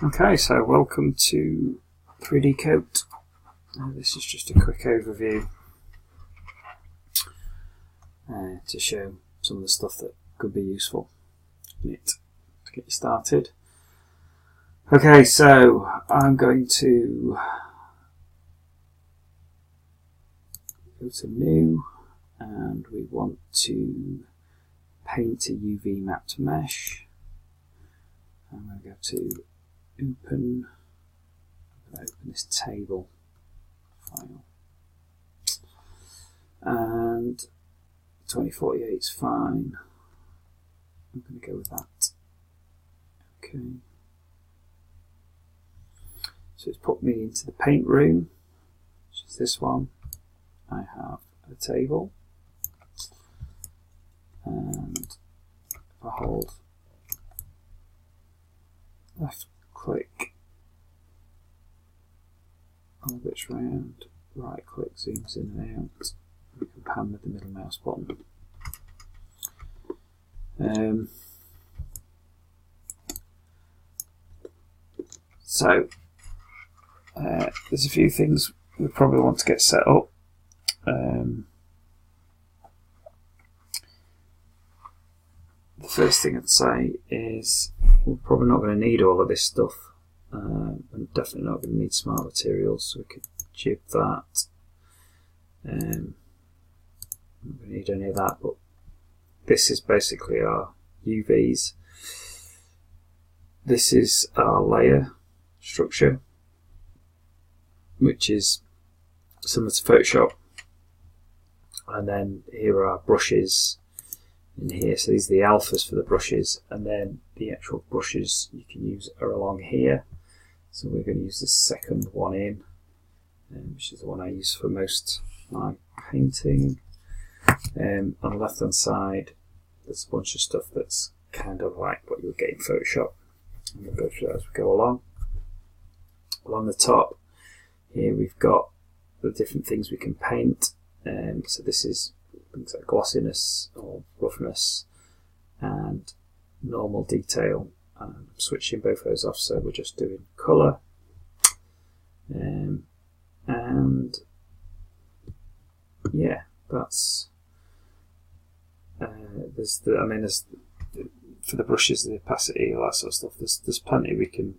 Okay, so welcome to 3DCOAT. This is just a quick overview to show some of the stuff that could be useful in it to get you started. Okay, so I'm going to go to New, and we want to paint a UV mapped mesh. I'm going to go to Open. I'm going to open this table file, and 2048 is fine. I'm going to go with that. Okay. So it's put me into the paint room, which is this one. I have a table, and if I hold left click, all bits round, right click zooms in and out. We can pan with the middle mouse button. There's a few things we probably want to get set up. The first thing I'd say is we're probably not going to need all of this stuff, and definitely not going to need smart materials, so we could jib that. I'm not going to need any of that, but this is basically our UVs. This is our layer structure, which is similar to Photoshop, and then here are our brushes in here. So these are the alphas for the brushes, and then the actual brushes you can use are along here. So we're going to use the second one in, which is the one I use for most of my painting. On the left hand side there's a bunch of stuff that's kind of like what you would get in Photoshop, and we'll go through that as we go along. Along the top here we've got the different things we can paint. So this is things like glossiness or roughness and normal detail. I'm switching both of those off, so we're just doing colour. And yeah, that's there's for the brushes, the opacity, all that sort of stuff. There's plenty we can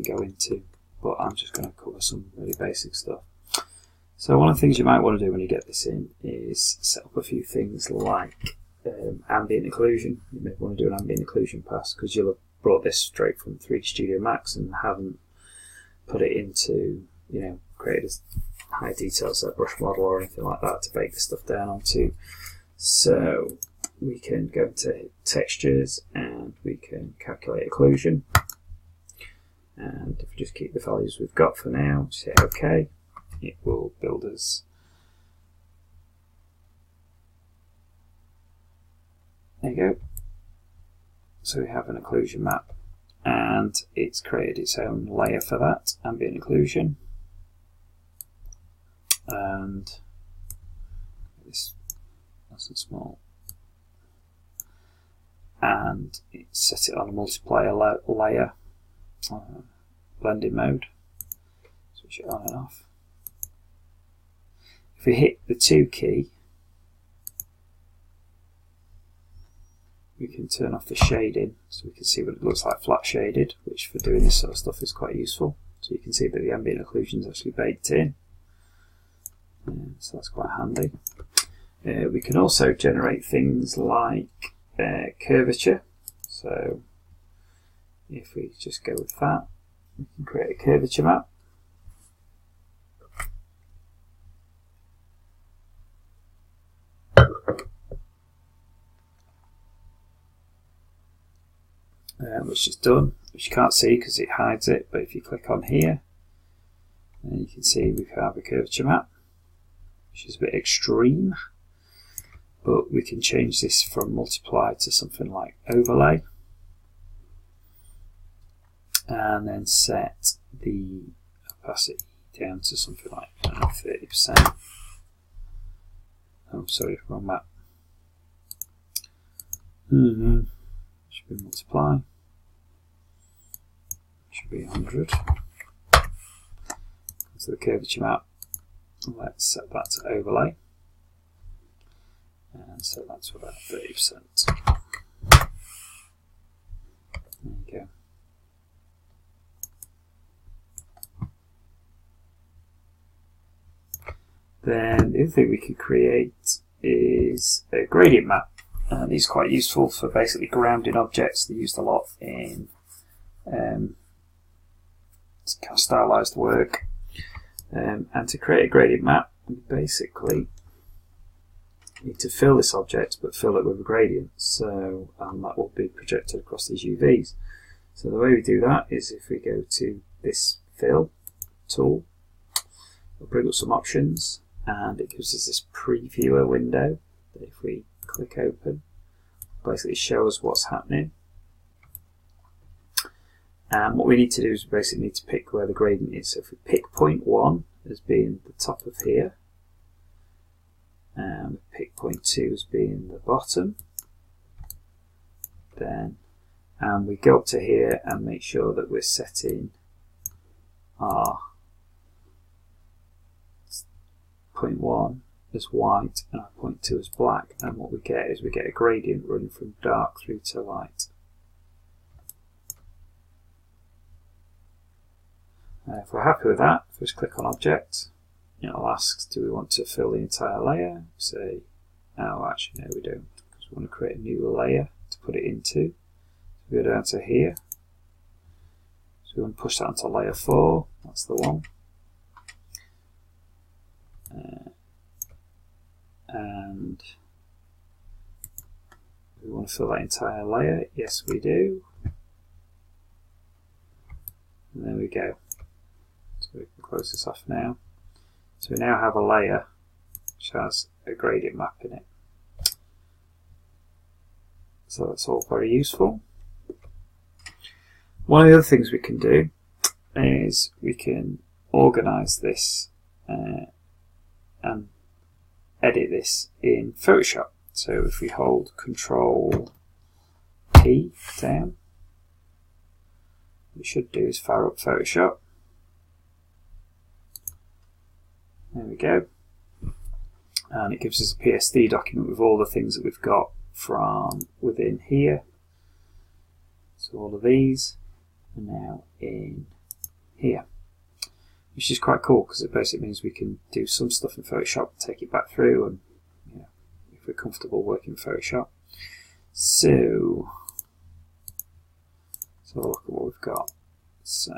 go into, but I'm just going to cover some really basic stuff. So one of the things you might want to do when you get this in is set up a few things like ambient occlusion. You may want to do an ambient occlusion pass, because you'll have brought this straight from 3D Studio Max and haven't put it into, created a high details like brush model or anything like that to bake this stuff down onto. So we can go to textures and we can calculate occlusion. And if we just keep the values we've got for now, say OK, it will build us there you go. So we have an occlusion map, and it's created its own layer for that, ambient occlusion. And it's nice and small. And it set it on a multiplier layer, blending mode. Switch it on and off. If we hit the 2 key, we can turn off the shading, so we can see what it looks like flat shaded, which for doing this sort of stuff is quite useful. So you can see that the ambient occlusion is actually baked in, so that's quite handy. We can also generate things like curvature. So if we just go with that, we can create a curvature map. Which is done, which you can't see because it hides it, but if you click on here, then you can see we have a curvature map, which is a bit extreme, but we can change this from multiply to something like overlay, and then set the opacity down to something like 30%. Oh, sorry, wrong map. Should be multiply. should be 100. Go to the curvature map. Let's set that to overlay. And set that to about 30%. There you go. Then the other thing we can create is a gradient map. These are quite useful for basically grounding objects. They're used a lot in kind of stylized work. And to create a gradient map, we basically need to fill this object, but fill it with a gradient. So that will be projected across these UVs. So the way we do that is if we go to this fill tool, we'll bring up some options, and it gives us this previewer window that if we click open, basically shows what's happening. And what we need to do is we basically need to pick where the gradient is. So if we pick point 1 as being the top of here, and pick point 2 as being the bottom, then we go up to here and make sure that we're setting our point 1 as white and our point 2 as black, and what we get is we get a gradient running from dark through to light. If we're happy with that, if we just click on Object, it'll ask, do we want to fill the entire layer? Say, oh actually no we don't, because we want to create a new layer to put it into. So we go down to here, so we want to push that onto layer 4, that's the one. And we want to fill that entire layer, yes we do. And there we go. So we can close this off now. So we now have a layer which has a gradient map in it. So that's all very useful. One of the other things we can do is we can organise this and edit this in Photoshop. So if we hold Control P down, what we should do is fire up Photoshop. There we go. And it gives us a PSD document with all the things that we've got from within here. So all of these are now in here, which is quite cool because it basically means we can do some stuff in Photoshop, take it back through, and if we're comfortable working in Photoshop. So let's have a look at what we've got. So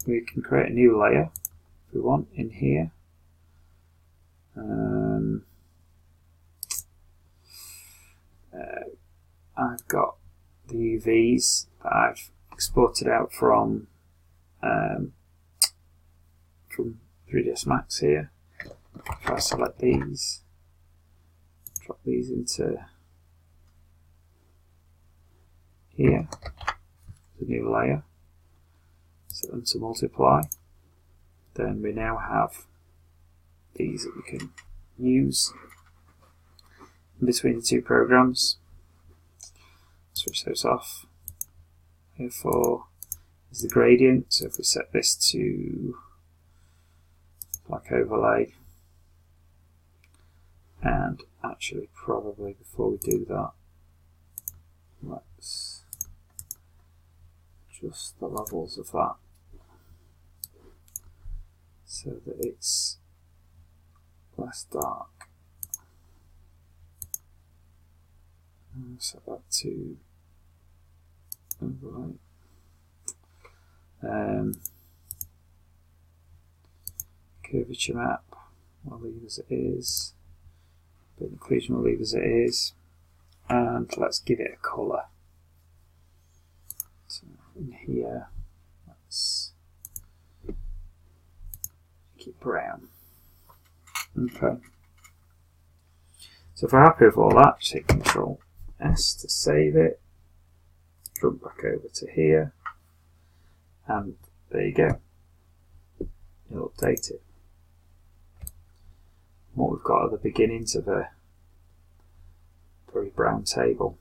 we can create a new layer if we want in here. I've got the UVs that I've exported out from 3ds Max here. If I select these, drop these into here, the new layer, set them to multiply, then we now have these that we can use in between the two programs. Switch those off. Therefore is the gradient, so if we set this to black overlay, and actually probably before we do that, let's adjust the levels of that so that it's less dark. Set that to overlay. Curvature map, I'll leave as it is. But inclusion will leave as it is. And let's give it a colour. So in here, let's make it brown. Okay. So if we're happy with all that, just hit Control S to save it. Jump back over to here. And there you go. It'll update it. What we've got are the beginnings of a very brown table.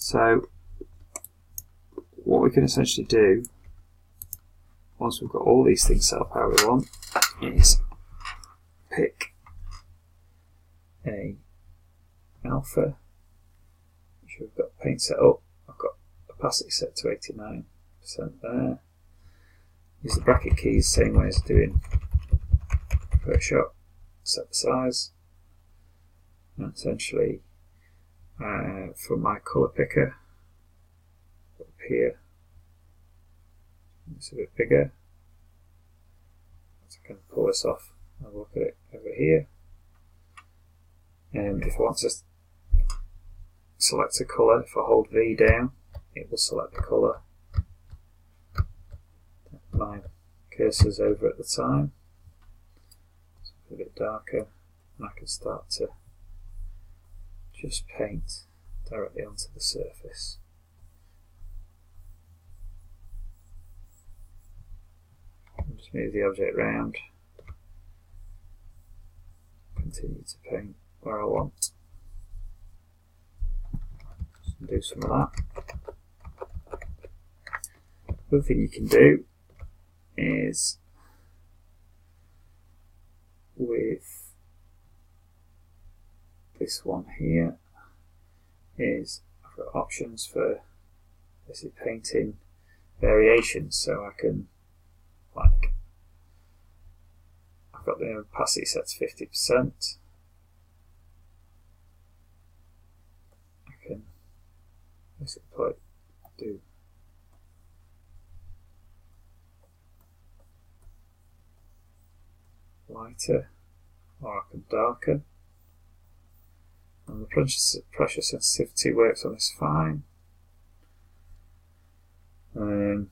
So what we can essentially do, once we've got all these things set up how we want, is pick a alpha, which we've got paint set up. I've got opacity set to 89% there. Use the bracket keys same way as doing Photoshop. Set the size, and essentially for my colour picker up here, it's a bit bigger, so I can pull this off and look at it over here. And if I want to select a colour, if I hold V down, it will select the colour. My cursor's over at the time, so a bit darker, and I can start to just paint directly onto the surface. And just move the object round, continue to paint where I want. Just do some of that. The other thing you can do is with this one here is I've got options for basically painting variations, so I can, like, I've got the opacity set to 50%. I can basically do lighter, or I can darken, and the pressure sensitivity works on this fine. I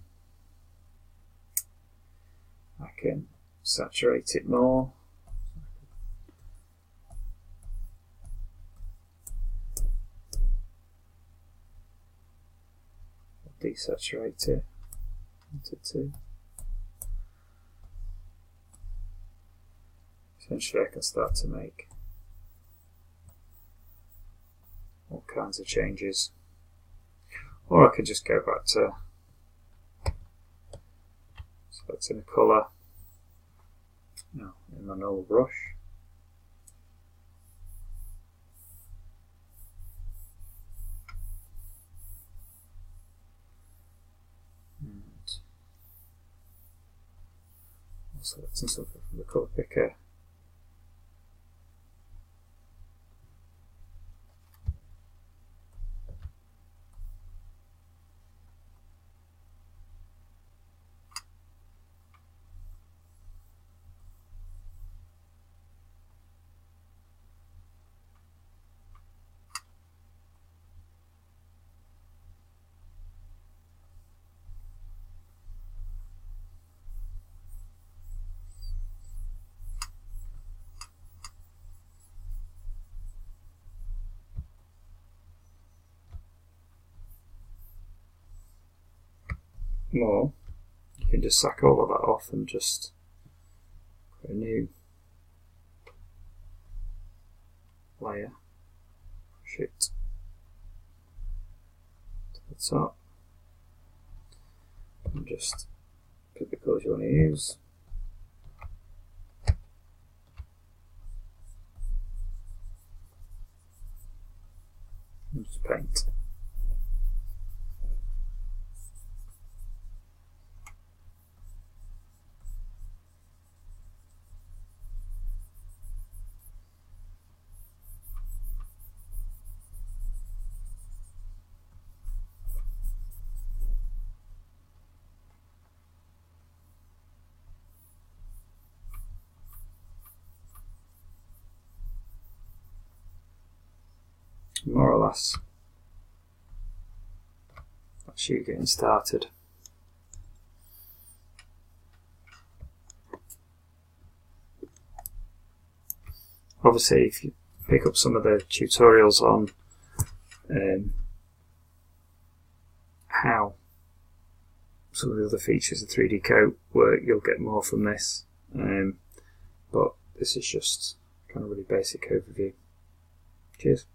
can saturate it more, desaturate it into 2. Essentially I can start to make all kinds of changes, or I could just go back to selecting a colour now in my normal brush, and I'll select something from the colour picker. Or you can just sack all of that off and just put a new layer, push it to the top, and just pick the colours you want to use. And just paint. More or less, that's you getting started. Obviously, if you pick up some of the tutorials on how some of the other features of 3DCOAT work, you'll get more from this, but this is just kind of really basic overview. Cheers.